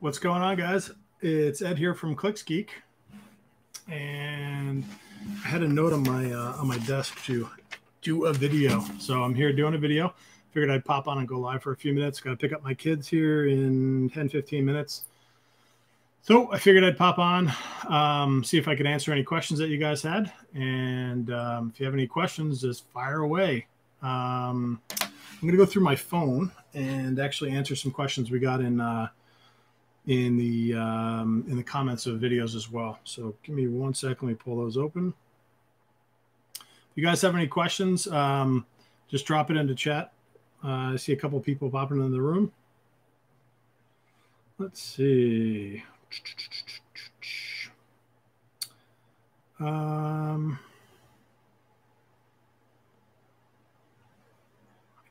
What's going on, guys? It's Ed here from ClicksGeek, and I had a note on my desk to do a video. So I'm here doing a video. Figured I'd pop on and go live for a few minutes. Got to pick up my kids here in 10-15 minutes. So I figured I'd pop on, see if I could answer any questions that you guys had. And if you have any questions, just fire away. I'm going to go through my phone and actually answer some questions we got in the comments of videos as well. So give me 1 second. Let me pull those open. If you guys have any questions, just drop it into chat. I see a couple of people popping in the room. Let's see.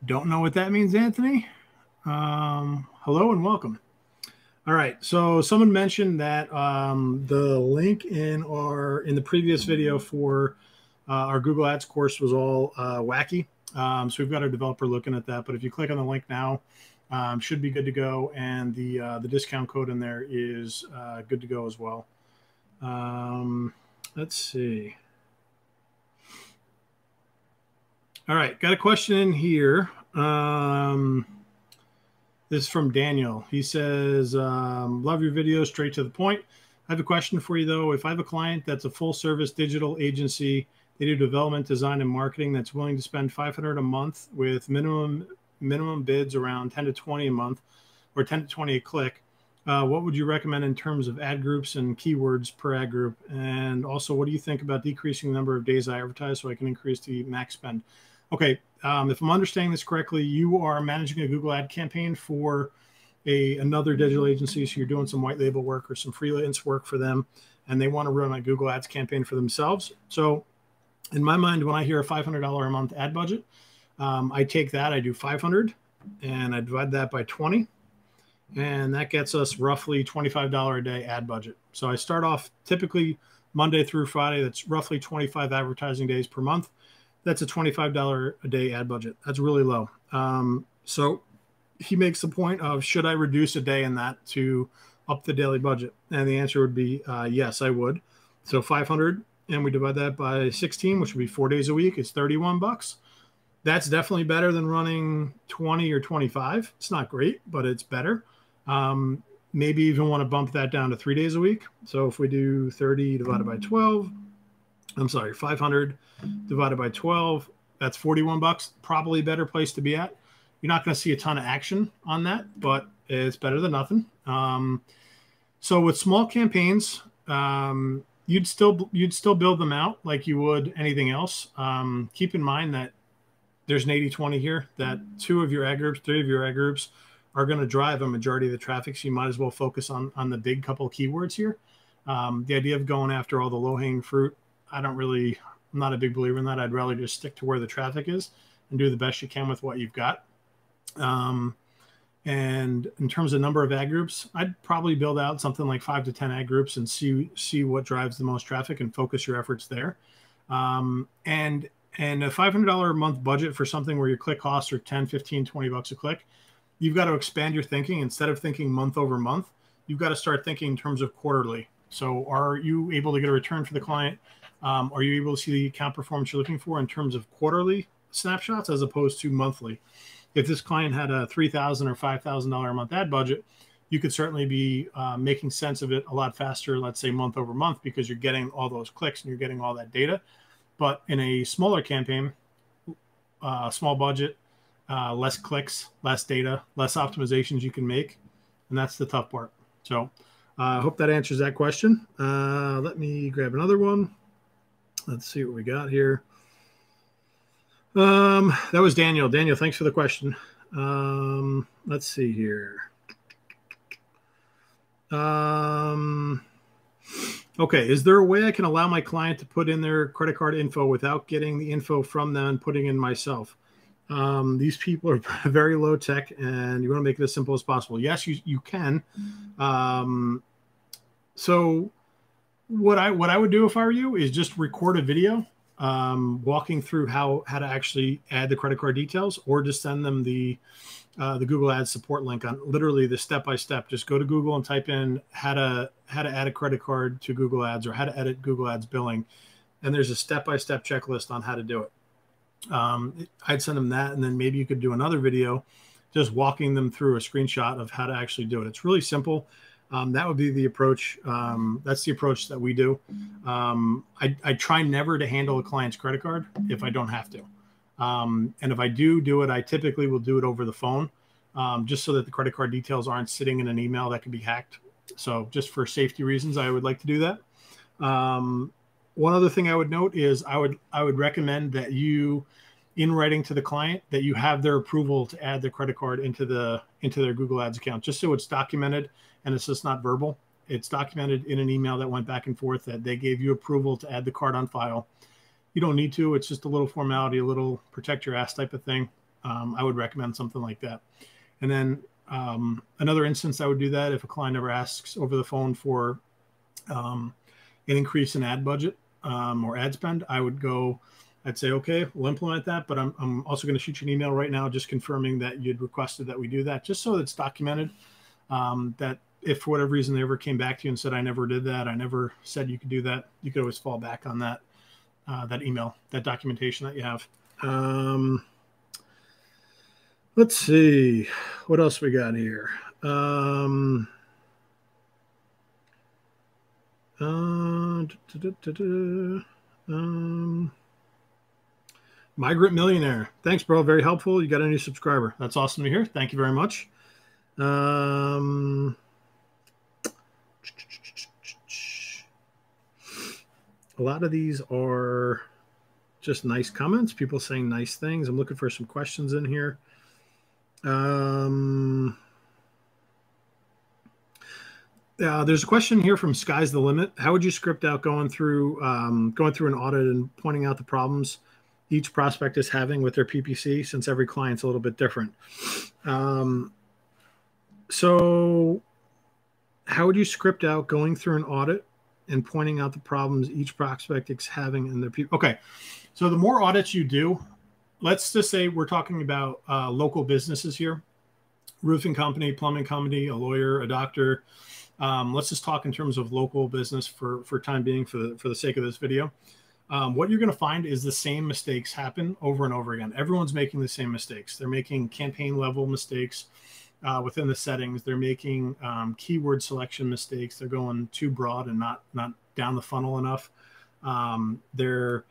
Don't know what that means, Anthony. Hello and welcome. All right, so someone mentioned that the link in the previous video for our Google Ads course was all wacky. So we've got our developer looking at that. But if you click on the link now, should be good to go, and the discount code in there is good to go as well. Let's see. All right, got a question in here. This is from Daniel. He says, love your videos, straight to the point. I have a question for you, though. If I have a client that's a full-service digital agency, they do development, design, and marketing, that's willing to spend $500 a month with minimum bids around 10 to 20 a month, or 10 to 20 a click, what would you recommend in terms of ad groups and keywords per ad group? And also, what do you think about decreasing the number of days I advertise so I can increase the max spend? Okay, if I'm understanding this correctly, you are managing a Google ad campaign for another digital agency, so you're doing some white label work or some freelance work for them, and they want to run a Google Ads campaign for themselves. So in my mind, when I hear a $500 a month ad budget, I take that, I do 500, and I divide that by 20, and that gets us roughly $25 a day ad budget. So I start off typically Monday through Friday. That's roughly 25 advertising days per month. That's a $25 a day ad budget. That's really low. So he makes the point of, should I reduce a day in that to up the daily budget? And the answer would be yes, I would. So 500, and we divide that by 16, which would be 4 days a week. It's 31 bucks. That's definitely better than running 20 or 25. It's not great, but it's better. Maybe even want to bump that down to 3 days a week. So if we do 30 divided by 12, 500 divided by 12, that's 41 bucks. Probably a better place to be at. You're not going to see a ton of action on that, but it's better than nothing. So with small campaigns, you'd still build them out like you would anything else. Keep in mind that there's an 80-20 here, that 2 of your ad groups, 3 of your ad groups are going to drive a majority of the traffic. So you might as well focus on the big couple of keywords here. The idea of going after all the low-hanging fruit, I'm not a big believer in that. I'd rather just stick to where the traffic is and do the best you can with what you've got. And in terms of number of ad groups, I'd probably build out something like 5 to 10 ad groups and see what drives the most traffic and focus your efforts there. And a $500 a month budget for something where your click costs are 10, 15, 20 bucks a click, you've got to expand your thinking. Instead of thinking month over month, you've got to start thinking in terms of quarterly. So are you able to get a return for the client? Are you able to see the account performance you're looking for in terms of quarterly snapshots as opposed to monthly? If this client had a $3,000 or $5,000 a month ad budget, you could certainly be making sense of it a lot faster, let's say month over month, because you're getting all those clicks and you're getting all that data. But in a smaller campaign, small budget, less clicks, less data, less optimizations you can make, and that's the tough part. So I hope that answers that question. Let me grab another one. Let's see what we got here. That was Daniel. Daniel, thanks for the question. Let's see here. Okay, is there a way I can allow my client to put in their credit card info without getting the info from them and putting in myself? These people are very low tech, and you want to make it as simple as possible. Yes, you can. So what I would do if I were you is just record a video walking through how to actually add the credit card details, or just send them the Google Ads support link on literally the step-by-step. Just go to Google and type in how to add a credit card to Google Ads, or how to edit Google Ads billing. And there's a step-by-step checklist on how to do it. I'd send them that, and then maybe you could do another video just walking them through a screenshot of how to actually do it. It's really simple. That would be the approach. That's the approach that we do. I try never to handle a client's credit card if I don't have to. And if I do it, I typically will do it over the phone, just so that the credit card details aren't sitting in an email that can be hacked. So just for safety reasons, I would like to do that. One other thing I would note is I would recommend that you, in writing to the client, that you have their approval to add their credit card into their Google Ads account, just so it's documented and it's just not verbal. It's documented in an email that went back and forth that they gave you approval to add the card on file. You don't need to. It's just a little formality, a little protect your ass type of thing. I would recommend something like that. And then another instance I would do that if a client ever asks over the phone for an increase in ad budget or ad spend, I'd say, okay, we'll implement that, but I'm also going to shoot you an email right now just confirming that you'd requested that we do that, just so it's documented, that if for whatever reason they ever came back to you and said, I never did that, I never said you could do that, you could always fall back on that email, that documentation that you have. Let's see, what else we got here? Migrant Millionaire. Thanks, bro. Very helpful. You got a new subscriber. That's awesome to hear. Thank you very much. A lot of these are just nice comments, people saying nice things. I'm looking for some questions in here. There's a question here from Sky's the Limit. How would you script out going through an audit and pointing out the problems each prospect is having with their PPC, since every client's a little bit different? So how would you script out going through an audit and pointing out the problems each prospect is having in their PPC? Okay, so the more audits you do, let's just say we're talking about local businesses here, roofing company, plumbing company, a lawyer, a doctor. Let's just talk in terms of local business for time being, for the sake of this video. What you're going to find is the same mistakes happen over and over again. Everyone's making the same mistakes. They're making campaign level mistakes within the settings. They're making keyword selection mistakes. They're going too broad and not down the funnel enough. They're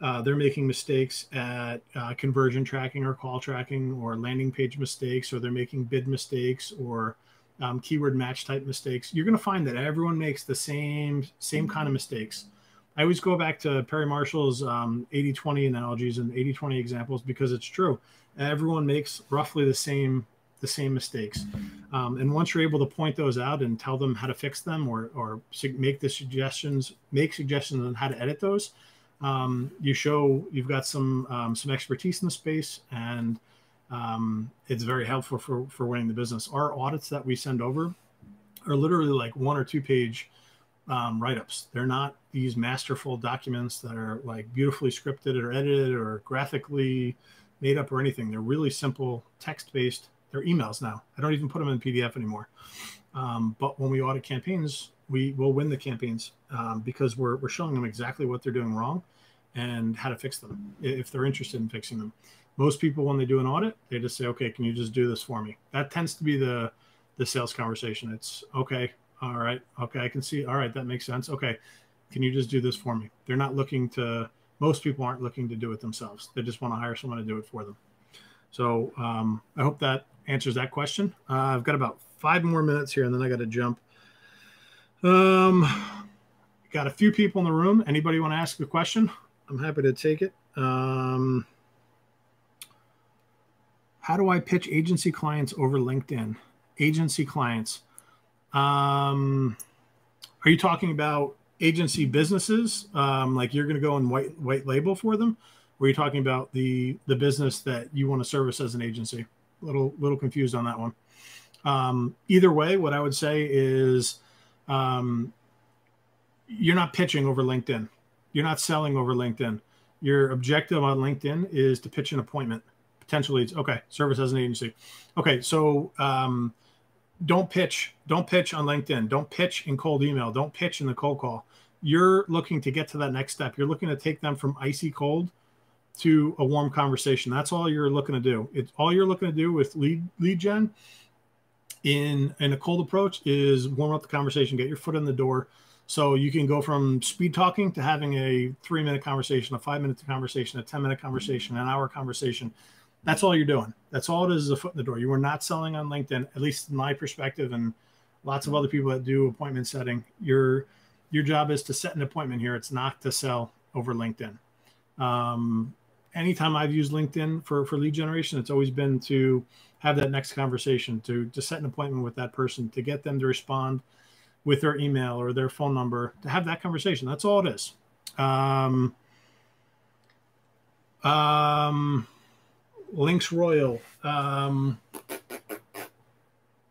making mistakes at conversion tracking or call tracking, or landing page mistakes, or they're making bid mistakes, or keyword match type mistakes. You're going to find that everyone makes the same kind of mistakes. I always go back to Perry Marshall's 80-20 analogies and 80-20 examples, because it's true. Everyone makes roughly the same mistakes. And once you're able to point those out and tell them how to fix them, or make suggestions on how to edit those, you've got some expertise in the space, and it's very helpful for winning the business. Our audits that we send over are literally like 1 or 2 page write-ups. They're not these masterful documents that are like beautifully scripted or edited or graphically made up or anything. They're really simple, text-based. They're emails now. I don't even put them in PDF anymore. But when we audit campaigns, we will win the campaigns because we're showing them exactly what they're doing wrong and how to fix them if they're interested in fixing them. Most people, when they do an audit, they just say, okay, can you just do this for me? That tends to be the sales conversation. It's okay. All right. Okay. I can see. All right. That makes sense. Okay. Can you just do this for me? They're not looking to, most people aren't looking to do it themselves. They just want to hire someone to do it for them. So I hope that answers that question. I've got about 5 more minutes here, and then I got to jump. Got a few people in the room. Anybody want to ask a question? I'm happy to take it. How do I pitch agency clients over LinkedIn? Agency clients. Are you talking about agency businesses? Like you're going to go and white label for them? Or are you talking about the business that you want to service as an agency? Little confused on that one. Either way, what I would say is you're not pitching over LinkedIn. You're not selling over LinkedIn. Your objective on LinkedIn is to pitch an appointment, potential leads. Okay, service as an agency. Okay, so don't pitch on LinkedIn. Don't pitch in cold email. Don't pitch in the cold call. You're looking to get to that next step. You're looking to take them from icy cold to a warm conversation. That's all you're looking to do. It's all you're looking to do with lead gen in a cold approach is warm up the conversation, get your foot in the door. So you can go from speed talking to having a 3-minute conversation, a 5-minute conversation, a 10-minute conversation, an hour conversation. That's all you're doing. That's all it is a foot in the door. You are not selling on LinkedIn, at least in my perspective, and lots of other people that do appointment setting. Your job is to set an appointment here. It's not to sell over LinkedIn. Anytime I've used LinkedIn for lead generation, it's always been to have that next conversation, to set an appointment with that person, to get them to respond with their email or their phone number, to have that conversation. That's all it is. Links Royal.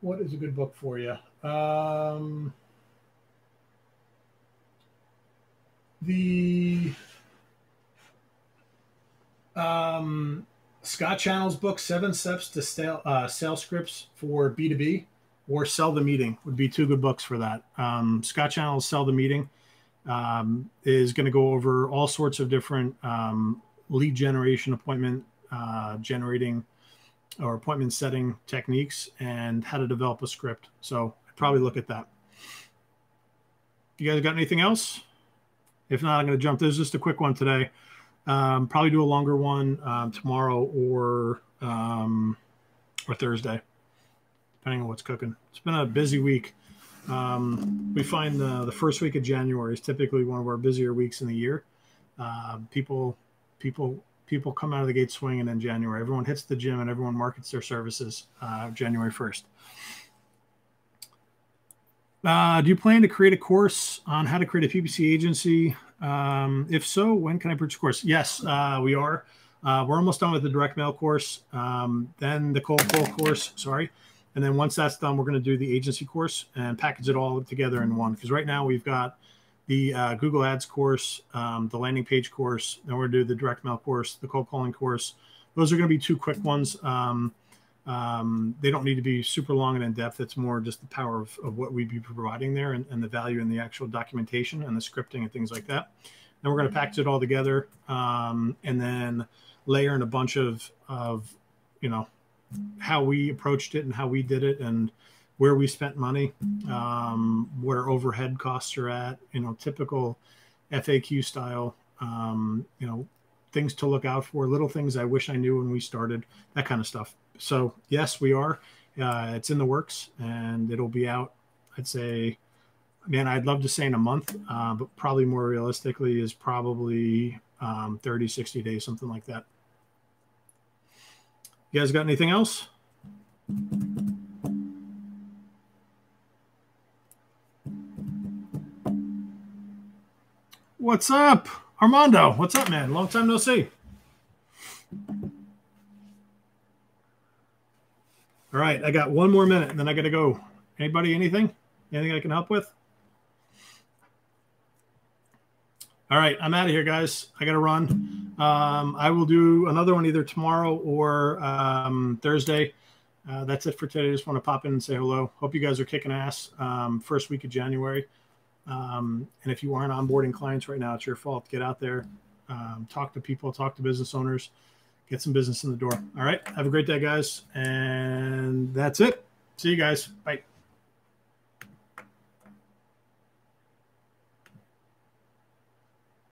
What is a good book for you? Scott Channel's book, 7 Steps to Sales Scripts for B2B, or Sell the Meeting would be 2 good books for that. Scott Channel's Sell the Meeting is going to go over all sorts of different lead generation, appointment generating, or appointment setting techniques, and how to develop a script. So I'd probably look at that. You guys got anything else? If not, I'm going to jump. This is just a quick one today. Probably do a longer one tomorrow or Thursday, depending on what's cooking. It's been a busy week. We find the first week of January is typically one of our busier weeks in the year. People come out of the gate swinging in January. Everyone hits the gym and everyone markets their services January 1st. Do you plan to create a course on how to create a PPC agency? If so, when can I purchase a course? Yes, we are. We're almost done with the direct mail course, then the cold call course, sorry. And then once that's done, we're going to do the agency course and package it all together in one. Because right now we've got the Google Ads course, the landing page course, then we're going to do the direct mail course, the cold calling course. Those are going to be 2 quick ones. They don't need to be super long and in depth. It's more just the power of what we'd be providing there, and the value in the actual documentation and the scripting and things like that. Then we're going to package it all together, and then layer in a bunch of how we approached it and how we did it and where we spent money, where overhead costs are at, typical FAQ style, things to look out for, little things I wish I knew when we started, that kind of stuff. So yes, we are. It's in the works and it'll be out. I'd say, man, I'd love to say in a month, but probably more realistically is probably 30, 60 days, something like that. You guys got anything else? What's up? Armando, what's up, man? Long time no see. All right, I got 1 more minute and then I got to go. Anybody, anything I can help with? All right, I'm out of here, guys. I got to run. I will do another one either tomorrow or Thursday. That's it for today. I just want to pop in and say hello. Hope you guys are kicking ass. First week of January. And if you aren't onboarding clients right now, it's your fault. Get out there, talk to people, talk to business owners, get some business in the door. All right. Have a great day, guys. And that's it. See you guys. Bye.